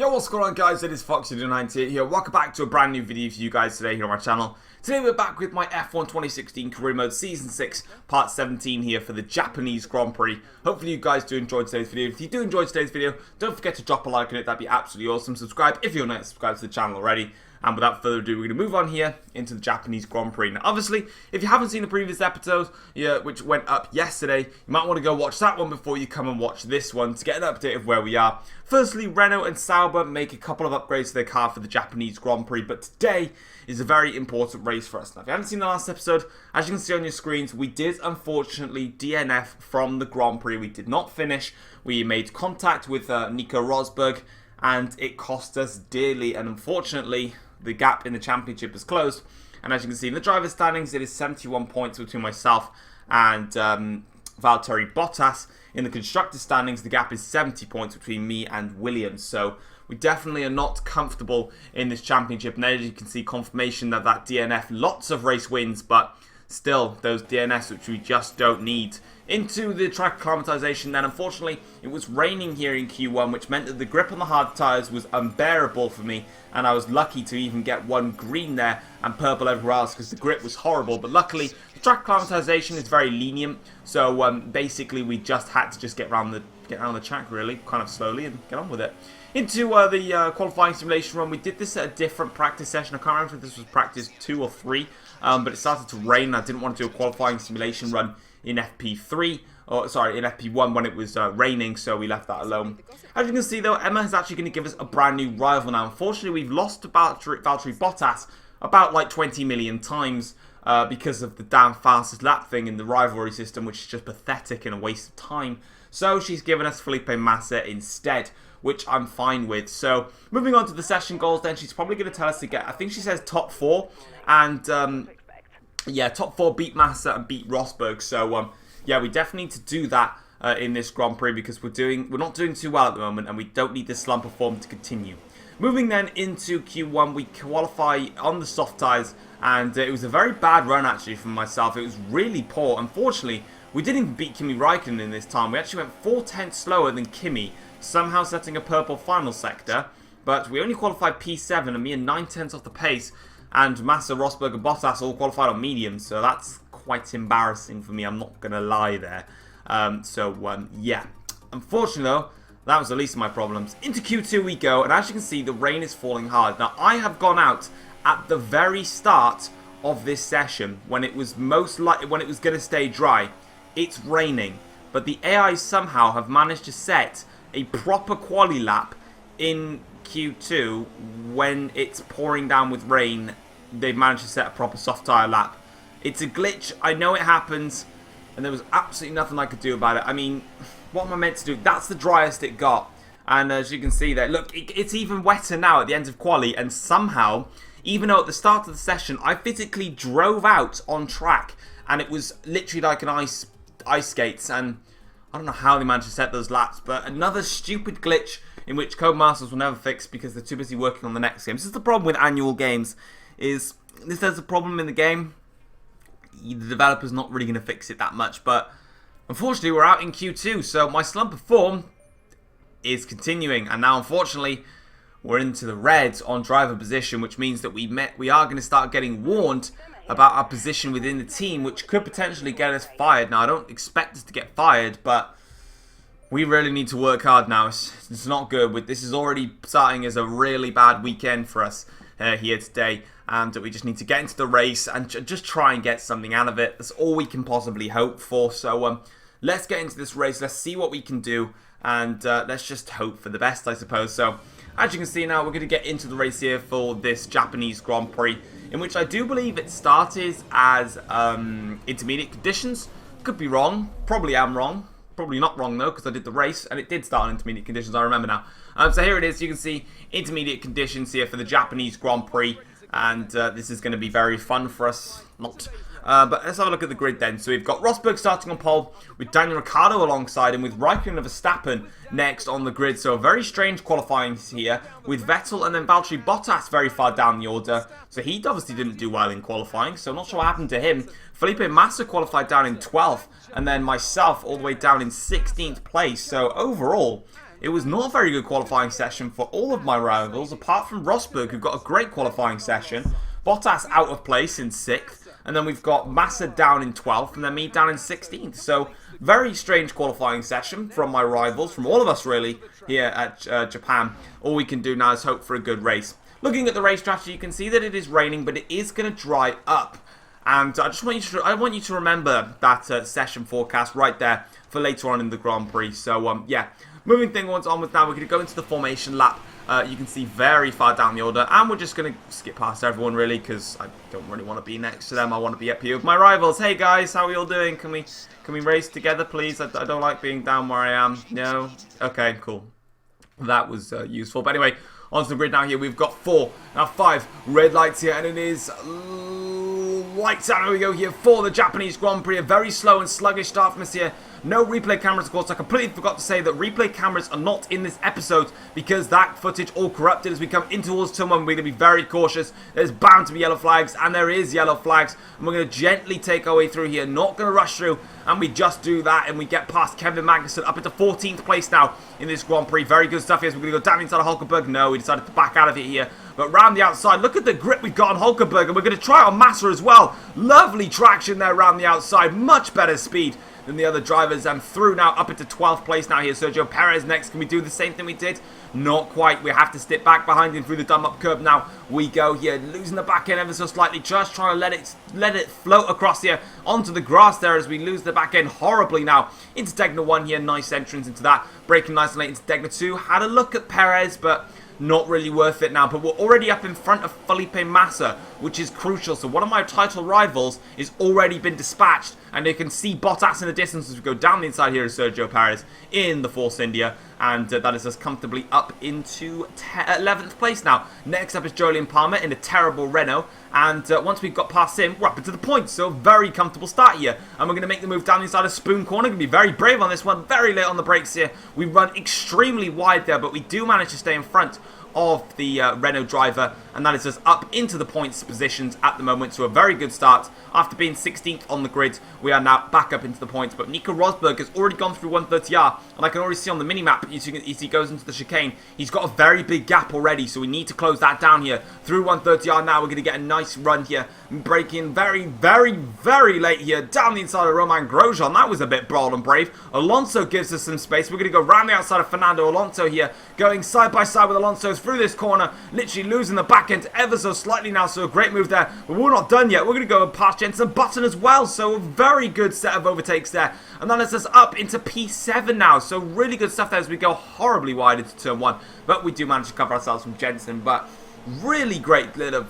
Yo, what's going on guys, it is Foxy98 here. Welcome back to a brand new video for you guys today here on my channel. Today we're back with my F1 2016 Career Mode Season 6 Part 17 here for the Japanese Grand Prix. Hopefully you guys do enjoy today's video. If you do enjoy today's video, don't forget to drop a like on it, that'd be absolutely awesome. Subscribe if you're not subscribed to the channel already. And without further ado, we're going to move on here into the Japanese Grand Prix. Now, obviously, if you haven't seen the previous episode, which went up yesterday, you might want to go watch that one before you come and watch this one to get an update of where we are. Firstly, Renault and Sauber make a couple of upgrades to their car for the Japanese Grand Prix, but today is a very important race for us. Now, if you haven't seen the last episode, as you can see on your screens, we did unfortunately DNF from the Grand Prix. We did not finish. We made contact with Nico Rosberg, and it cost us dearly, and unfortunately, the gap in the championship is closed. And as you can see in the driver's standings, it is 71 points between myself and Valtteri Bottas. In the constructor's standings, the gap is 70 points between me and Williams. So we definitely are not comfortable in this championship. And as you can see, confirmation that DNF, lots of race wins, but still those DNFs which we just don't need. Into the track acclimatization then, unfortunately, it was raining here in Q1, which meant that the grip on the hard tyres was unbearable for me, and I was lucky to even get one green there and purple everywhere else because the grip was horrible. But luckily, the track acclimatization is very lenient, so basically we just had to get around the track really, kind of slowly, and get on with it. Into the qualifying simulation run, we did this at a different practice session. I can't remember if this was practice 2 or 3, but it started to rain. I didn't want to do a qualifying simulation run in FP3, or sorry, in FP1 when it was raining, so we left that alone. As you can see though, Emma is actually going to give us a brand new rival now. Unfortunately, we've lost to Valtteri Bottas about like 20 million times because of the damn fastest lap thing in the rivalry system, which is just pathetic and a waste of time. So she's given us Felipe Massa instead, which I'm fine with. So moving on to the session goals then, she's probably going to tell us to get, I think she says top 4, and yeah, top 4 beat Massa and beat Rosberg. So yeah, we definitely need to do that in this Grand Prix because we're not doing too well at the moment, and we don't need this slump of form to continue. Moving then into Q1, we qualify on the soft tyres, and it was a very bad run actually from myself. It was really poor. Unfortunately, we didn't even beat Kimi Raikkonen in this time. We actually went 4/10 slower than Kimi, somehow setting a purple final sector, but we only qualified P7, and me and 9/10 off the pace. And Massa, Rosberg and Bottas all qualified on mediums, so that's quite embarrassing for me, I'm not going to lie there. Yeah. Unfortunately though, that was the least of my problems. Into Q2 we go, and as you can see, the rain is falling hard. Now, I have gone out at the very start of this session, when it was when it was going to stay dry. It's raining, but the AI somehow have managed to set a proper quali lap in Q2 when it's pouring down with rain. They've managed to set a proper soft tyre lap. It's a glitch, I know it happens, and there was absolutely nothing I could do about it. I mean, what am I meant to do? That's the driest it got, and as you can see there, look, it's even wetter now at the end of quali, and somehow, even though at the start of the session I physically drove out on track and it was literally like an ice skates, and I don't know how they managed to set those laps, but another stupid glitch in which Codemasters will never fix because they're too busy working on the next game. This is the problem with annual games, is if there's a problem in the game, the developer's not really going to fix it that much. But unfortunately, we're out in Q2, so my slump of form is continuing. And now, unfortunately, we're into the red on driver position, which means that we are going to start getting warned about our position within the team, which could potentially get us fired. Now, I don't expect us to get fired, but we really need to work hard now. It's not good. This is already starting as a really bad weekend for us here today. And we just need to get into the race and just try and get something out of it. That's all we can possibly hope for. So let's get into this race. Let's see what we can do. And let's just hope for the best, I suppose. So as you can see now, we're going to get into the race here for this Japanese Grand Prix, in which I do believe it started as intermediate conditions. Could be wrong. Probably am wrong. Probably not wrong though, because I did the race and it did start on intermediate conditions, I remember now. So here it is, you can see intermediate conditions here for the Japanese Grand Prix, and this is going to be very fun for us. But let's have a look at the grid then. So we've got Rosberg starting on pole with Daniel Ricciardo alongside him, with Raikkonen and Verstappen next on the grid. So a very strange qualifying here with Vettel and then Valtteri Bottas very far down the order. So he obviously didn't do well in qualifying, so I'm not sure what happened to him. Felipe Massa qualified down in 12th, and then myself all the way down in 16th place. So overall, it was not a very good qualifying session for all of my rivals, apart from Rosberg, who got a great qualifying session. Bottas out of place in 6th, and then we've got Massa down in 12th, and then me down in 16th. So, very strange qualifying session from my rivals, from all of us really, here at Japan. All we can do now is hope for a good race. Looking at the race strategy, you can see that it is raining, but it is going to dry up. And I just want you to remember that session forecast right there for later on in the Grand Prix. So, yeah, moving things on with now, we're going to go into the formation lap. You can see very far down the order, and we're just going to skip past everyone, really, because I don't really want to be next to them. I want to be up here with my rivals. Hey, guys, how are you all doing? Can we race together, please? I don't like being down where I am. No? Okay, cool. That was useful. But anyway, onto the grid now here. We've got 5 red lights here, and it is lights out. Here we go here for the Japanese Grand Prix. A very slow and sluggish start from us here. No replay cameras, of course. I completely forgot to say that replay cameras are not in this episode because that footage all corrupted as we come in towards turn 1. We're going to be very cautious. There's bound to be yellow flags, and there is yellow flags. And we're going to gently take our way through here, not going to rush through. And we just do that, and we get past Kevin Magnussen up into 14th place now in this Grand Prix. Very good stuff here. So we're going to go down inside of Hulkenberg. No, we decided to back out of it here. But round the outside, look at the grip we've got on Hulkenberg, and we're going to try it on Massa as well. Lovely traction there around the outside. Much better speed than the other drivers, and through now up into 12th place now here. Sergio Perez next. Can we do the same thing we did? Not quite. We have to step back behind him through the dump-up curve now. We go here, losing the back end ever so slightly, just trying to let it float across here onto the grass there as we lose the back end horribly now. Into Degner 1 here, nice entrance into that. Breaking nice and late into Degner 2. Had a look at Perez, but not really worth it now, but we're already up in front of Felipe Massa, which is crucial. So one of my title rivals is already been dispatched, and you can see Bottas in the distance as we go down the inside here is Sergio Perez in the Force India, and that is us comfortably up into 11th place now. Next up is Jolyon Palmer in a terrible Renault, and once we've got past him, we're up into the points, so very comfortable start here. And we're going to make the move down the inside of Spoon Corner. Going to be very brave on this one, very late on the brakes here. We run extremely wide there, but we do manage to stay in front of the Renault driver, and that is us up into the points positions at the moment. So a very good start. After being 16th on the grid, we are now back up into the points, but Nico Rosberg has already gone through 130R, and I can already see on the minimap as he goes into the chicane, he's got a very big gap already, so we need to close that down here. Through 130R now, we're going to get a nice run here, breaking very, very, very late here, down the inside of Romain Grosjean. That was a bit bold and brave. Alonso gives us some space. We're going to go round the outside of Fernando Alonso here, going side by side with Alonso through this corner, literally losing the back end ever so slightly now, so a great move there. But we're not done yet. We're going to go past Jenson Button as well, so a very good set of overtakes there. And that is us up into P7 now, so really good stuff there as we go horribly wide into turn 1. But we do manage to cover ourselves from Jenson, but really great little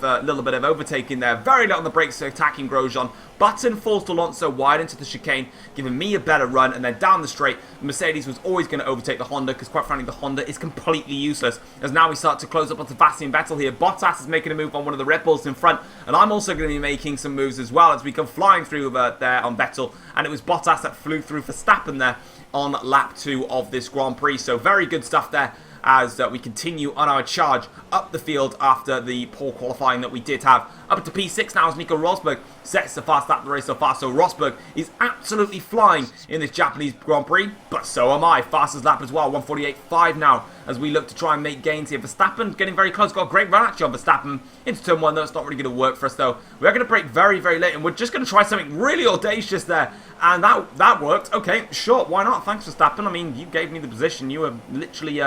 bit of overtaking there. Very late on the brakes, attacking Grosjean. Button forced Alonso wide into the chicane, giving me a better run, and then down the straight, Mercedes was always going to overtake the Honda, because quite frankly, the Honda is completely useless. As now we start to close up onto Sebastian Vettel here. Bottas is making a move on one of the Red Bulls in front, and I'm also going to be making some moves as well as we come flying through there on Vettel, and it was Bottas that flew through Verstappen there on lap 2 of this Grand Prix. So very good stuff there as we continue on our charge up the field after the poor qualifying that we did have. Up to P6 now as Nico Rosberg sets the fast lap of the race so far. So Rosberg is absolutely flying in this Japanese Grand Prix, but so am I. Fastest lap as well, 148.5 now as we look to try and make gains here. Verstappen getting very close, got a great run actually on Verstappen into turn 1 though. It's not really going to work for us though. We're going to brake very, very late, and we're just going to try something really audacious there, and that worked. Okay, sure, why not? Thanks Verstappen. I mean, you gave me the position. You were literally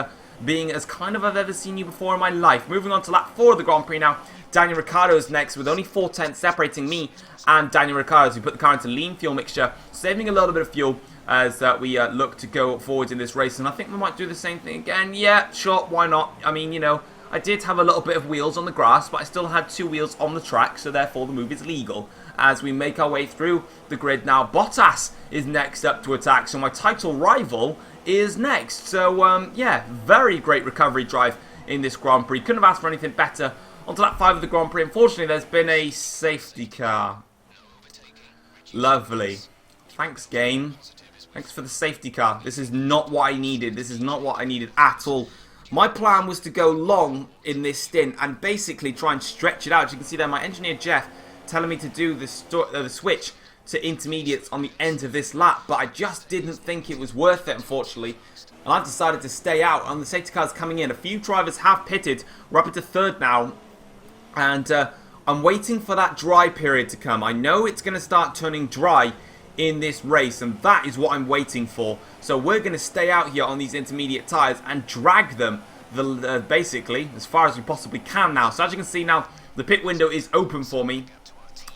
being as kind of I've ever seen you before in my life. Moving on to lap 4 of the Grand Prix now. Daniel Ricciardo is next with only 4 tenths separating me and Daniel Ricciardo as we put the car into lean fuel mixture, saving a little bit of fuel as we look to go forward in this race. And I think we might do the same thing again. Yeah, sure, why not? I mean, you know, I did have a little bit of wheels on the grass, but I still had 2 wheels on the track, so therefore the move is legal. As we make our way through the grid now, Bottas is next up to attack, so my title rival is next. So, yeah, very great recovery drive in this Grand Prix. Couldn't have asked for anything better. On to lap 5 of the Grand Prix. Unfortunately, there's been a safety car. Lovely. Thanks, game. Thanks for the safety car. This is not what I needed. This is not what I needed at all. My plan was to go long in this stint and basically try and stretch it out. As you can see there, my engineer Jeff telling me to do the switch to intermediates on the end of this lap, but I just didn't think it was worth it, unfortunately. And I've decided to stay out, and the safety car's coming in. A few drivers have pitted. We're up into third now, and I'm waiting for that dry period to come. I know it's going to start turning dry in this race, and that is what I'm waiting for. So we're going to stay out here on these intermediate tyres and drag them basically as far as we possibly can now. So as you can see now, the pit window is open for me,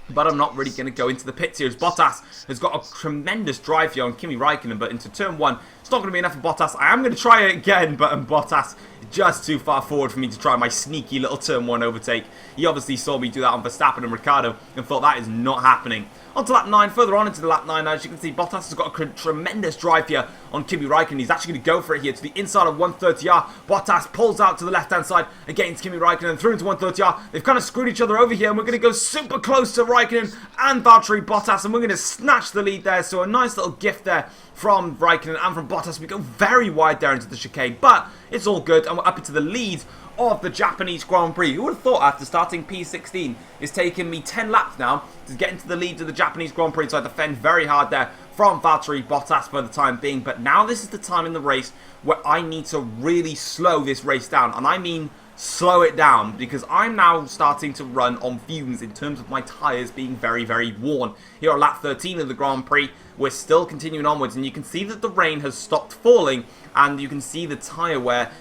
but I'm not really going to go into the pits here as Bottas has got a tremendous drive here on Kimi Raikkonen, but into turn 1, it's not going to be enough for Bottas. I am going to try it again, but Bottas just too far forward for me to try my sneaky little turn 1 overtake. He obviously saw me do that on Verstappen and Ricciardo and thought that is not happening. On to lap 9, further on into the lap 9, as you can see, Bottas has got a tremendous drive here on Kimi Raikkonen. He's actually going to go for it here to the inside of 130R. Bottas pulls out to the left-hand side against Kimi Raikkonen, through into 130R. They've kind of screwed each other over here, and we're going to go super close to Raikkonen and Valtteri Bottas, and we're going to snatch the lead there. So a nice little gift there from Raikkonen and from Bottas. We go very wide there into the chicane, but it's all good, and we're up into the lead of the Japanese Grand Prix. Who would have thought after starting P16, it's taken me 10 laps now to get into the lead of the Japanese Grand Prix, so I defend very hard there from Valtteri Bottas for the time being. But now this is the time in the race where I need to really slow this race down, and I mean slow it down, because I'm now starting to run on fumes in terms of my tyres being very, very worn. Here on lap 13 of the Grand Prix, we're still continuing onwards, and you can see that the rain has stopped falling, and you can see the tyre wear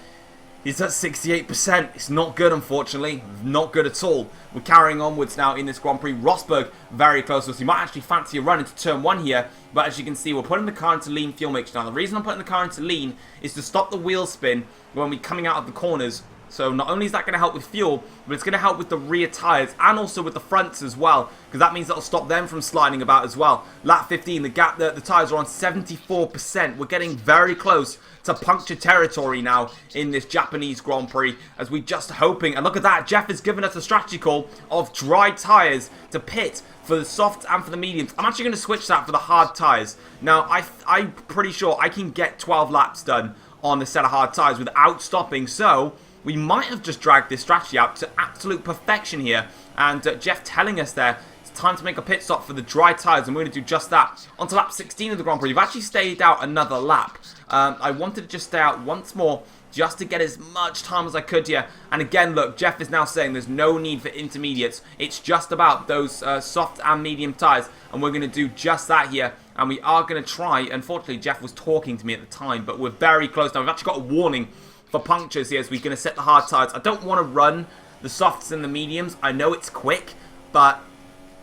is at 68%. It's not good, unfortunately. Not good at all. We're carrying onwards now in this Grand Prix. Rosberg very close to us. You might actually fancy a run into turn 1 here, but as you can see, we're putting the car into lean fuel mix. Now, the reason I'm putting the car into lean is to stop the wheel spin when we're coming out of the corners. So not only is that going to help with fuel, but it's going to help with the rear tyres and also with the fronts as well, because that means that'll stop them from sliding about as well. Lap 15, the gap there, the tyres are on 74%. We're getting very close to puncture territory now in this Japanese Grand Prix, as we just hoping, and look at that, Jeff has given us a strategy call of dry tyres to pit for the soft and for the mediums. I'm actually going to switch that for the hard tyres. Now, I'm pretty sure I can get 12 laps done on the set of hard tyres without stopping, so we might have just dragged this strategy out to absolute perfection here. And Jeff telling us there, it's time to make a pit stop for the dry tyres, and we're going to do just that. On to lap 16 of the Grand Prix. We've actually stayed out another lap. I wanted to just stay out once more, just to get as much time as I could here. And again, look, Jeff is now saying there's no need for intermediates. It's just about those soft and medium tyres, and we're going to do just that here. And we are going to try. Unfortunately, Jeff was talking to me at the time, but we're very close now. We've actually got a warning for punctures here, as we're going to set the hard tyres. I don't want to run the softs and the mediums. I know it's quick, but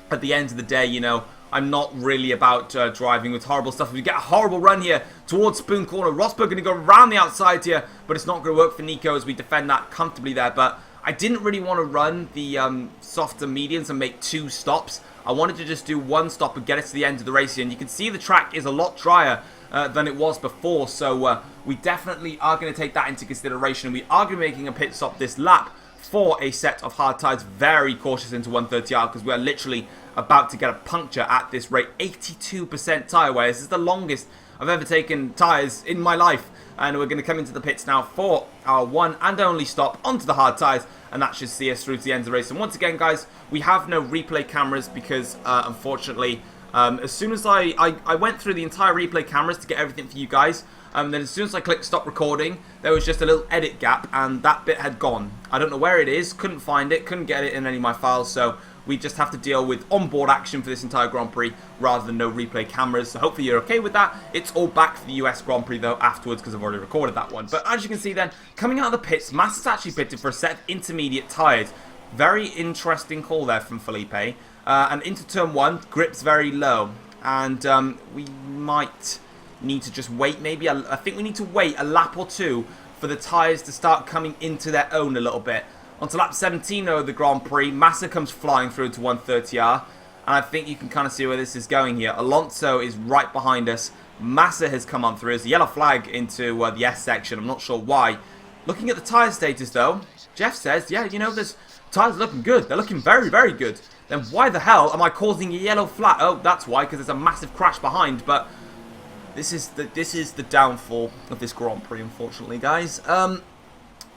at the end of the day, you know, I'm not really about driving with horrible stuff. We get a horrible run here towards Spoon Corner. Rosberg going to go around the outside here, but it's not going to work for Nico as we defend that comfortably there. But I didn't really want to run the softs and mediums and make 2 stops. I wanted to just do 1 stop and get it to the end of the race here. And you can see the track is a lot drier than it was before, so we definitely are going to take that into consideration. We are going to be making a pit stop this lap for a set of hard tyres. Very cautious into 130R, because we are literally about to get a puncture at this rate. 82% tyre wear. This is the longest I've ever taken tyres in my life, and we're going to come into the pits now for our one and only stop onto the hard tyres, and that should see us through to the end of the race. And once again, guys, we have no replay cameras because unfortunately, as soon as I went through the entire replay cameras to get everything for you guys, then as soon as I clicked stop recording, there was just a little edit gap, and that bit had gone. I don't know where it is, couldn't find it, couldn't get it in any of my files, so we just have to deal with onboard action for this entire Grand Prix rather than no replay cameras. So hopefully you're okay with that. It's all back for the US Grand Prix though afterwards, because I've already recorded that one. But as you can see then, coming out of the pits, Massa's actually pitted for a set of intermediate tyres. Very interesting call there from Felipe. And into turn 1, grip's very low, and we might need to just wait maybe. I think we need to wait a lap or 2 for the tyres to start coming into their own a little bit. Onto lap 17 of the Grand Prix, Massa comes flying through to 130R, and I think you can kind of see where this is going here. Alonso is right behind us. Massa has come on through. There's a yellow flag into the S section. I'm not sure why. Looking at the tyre status though, Jeff says, yeah, you know, this tyres are looking good. They're looking very, very good. Then why the hell am I causing a yellow flag? Oh, that's why, because there's a massive crash behind. But this is the downfall of this Grand Prix, unfortunately, guys.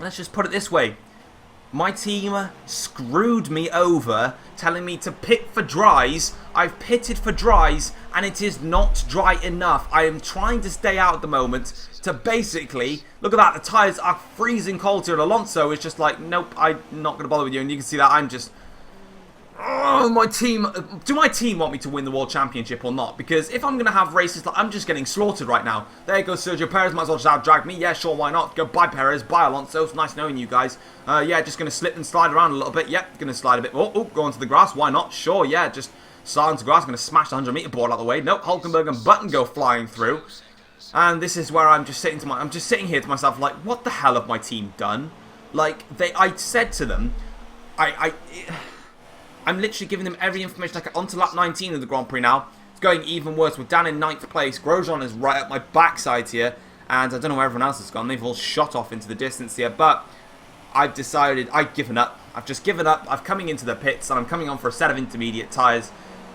Let's just put it this way. My team screwed me over, telling me to pit for dries I've pitted for dries, and it is not dry enough. I am trying to stay out at the moment to basically, look at that, the tyres are freezing cold here, and Alonso is just like, nope, I'm not going to bother with you, and you can see that I'm just, oh, my team, do my team want me to win the World Championship or not? Because if I'm going to have races, like, I'm just getting slaughtered right now. There goes Sergio Perez, might as well just out-drag me, yeah, sure, why not? Go, bye Perez, bye Alonso, it's nice knowing you guys. Yeah, just going to slip and slide around a little bit, yep, going to slide a bit more, oh, go onto the grass, why not? Sure, yeah, just slide onto the grass, going to smash the 100-meter board out of the way, nope, Hulkenberg and Button go flying through. And this is where I'm just sitting here to myself like, what the hell have my team done? Like, I said to them, I'm literally giving them every information I can. On to lap 19 of the Grand Prix now. It's going even worse. We're down in 9th place. Grosjean is right at my backside here. And I don't know where everyone else has gone. They've all shot off into the distance here. But I've decided, I've given up. I've just given up. I'm coming into the pits and I'm coming on for a set of intermediate tyres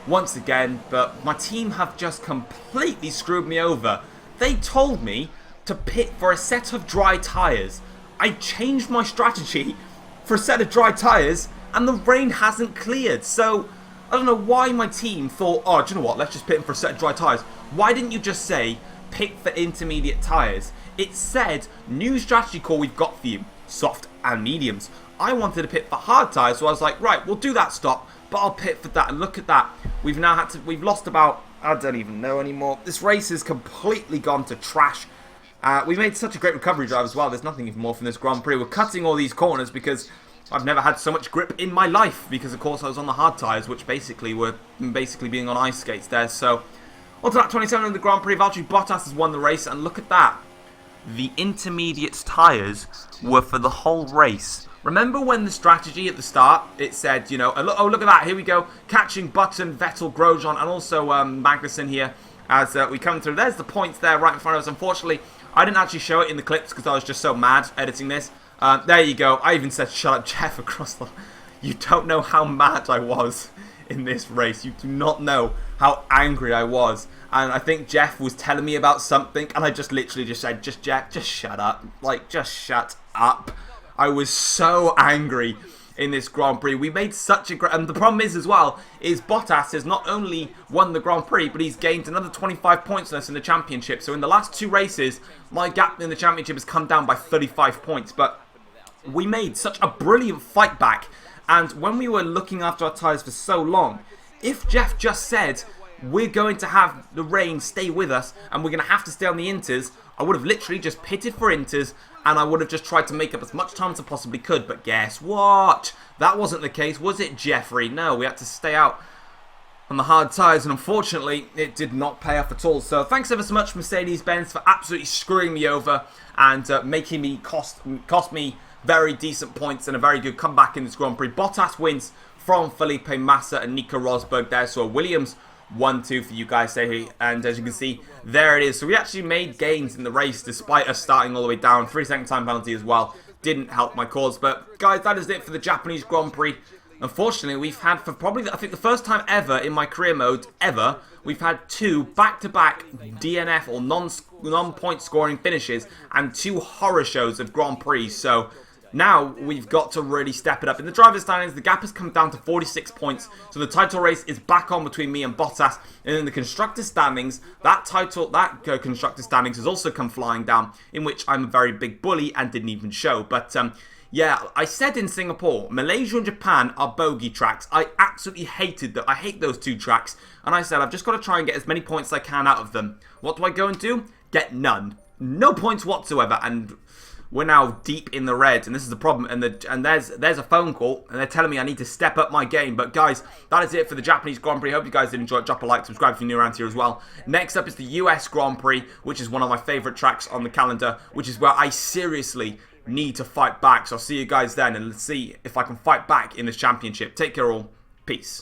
once again. But my team have just completely screwed me over. They told me to pit for a set of dry tyres. I changed my strategy for a set of dry tyres, and the rain hasn't cleared. So, I don't know why my team thought, oh, do you know what, let's just pit for a set of dry tyres. Why didn't you just say, pit for intermediate tyres? It said, new strategy call we've got for you, soft and mediums. I wanted to pit for hard tyres, so I was like, right, we'll do that stop, but I'll pit for that. And look at that. We've lost about, I don't even know anymore. This race has completely gone to trash. We made such a great recovery drive as well. There's nothing even more from this Grand Prix. We're cutting all these corners because I've never had so much grip in my life. Because, of course, I was on the hard tyres, which basically were being on ice skates there. So, on to that 27 of the Grand Prix. Valtteri Bottas has won the race. And look at that. The intermediate tyres were for the whole race. Remember when the strategy at the start, it said, you know, oh, look at that, here we go, catching Button, Vettel, Grosjean, and also Magnussen here as we come through. There's the points there right in front of us. Unfortunately, I didn't actually show it in the clips because I was just so mad editing this. There you go. I even said, shut up, Jeff, across the... You don't know how mad I was in this race. You do not know how angry I was. And I think Jeff was telling me about something, and I just literally just said, Jeff, just shut up. Like, just shut up. I was so angry in this Grand Prix. We made such a great... And the problem is as well, is Bottas has not only won the Grand Prix, but he's gained another 25 points on us in the championship. So in the last 2 races, my gap in the championship has come down by 35 points. But we made such a brilliant fight back. And when we were looking after our tyres for so long, if Jeff just said, we're going to have the rain stay with us, and we're going to have to stay on the inters, I would have literally just pitted for inters, and I would have just tried to make up as much time as I possibly could. But guess what? That wasn't the case, was it, Jeffrey? No, we had to stay out on the hard tyres, and unfortunately, it did not pay off at all. So thanks ever so much, Mercedes-Benz, for absolutely screwing me over and making me cost me very decent points and a very good comeback in this Grand Prix. Bottas wins from Felipe Massa and Nico Rosberg there. So Williams 1-2 for you guys there, and as you can see, there it is. So we actually made gains in the race despite us starting all the way down. 3-second time penalty as well didn't help my cause. But guys, that is it for the Japanese Grand Prix. Unfortunately, we've had, for probably, I think the first time ever in my career mode, we've had 2 back-to-back DNF or non-point scoring finishes and 2 horror shows of Grand Prix. So now we've got to really step it up. In the driver's standings, the gap has come down to 46 points. So the title race is back on between me and Bottas. And in the constructor standings, that constructor standings has also come flying down, in which I'm a very big bully and didn't even show. But yeah, I said in Singapore, Malaysia and Japan are bogey tracks. I absolutely hated that. I hate those 2 tracks. And I said, I've just got to try and get as many points as I can out of them. What do I go and do? Get none. No points whatsoever. And we're now deep in the red, and this is the problem. And there's a phone call, and they're telling me I need to step up my game. But guys, that is it for the Japanese Grand Prix. Hope you guys did enjoy it. Drop a like, subscribe if you're new around here as well. Next up is the US Grand Prix, which is one of my favourite tracks on the calendar, which is where I seriously need to fight back. So I'll see you guys then, and let's see if I can fight back in this championship. Take care all. Peace.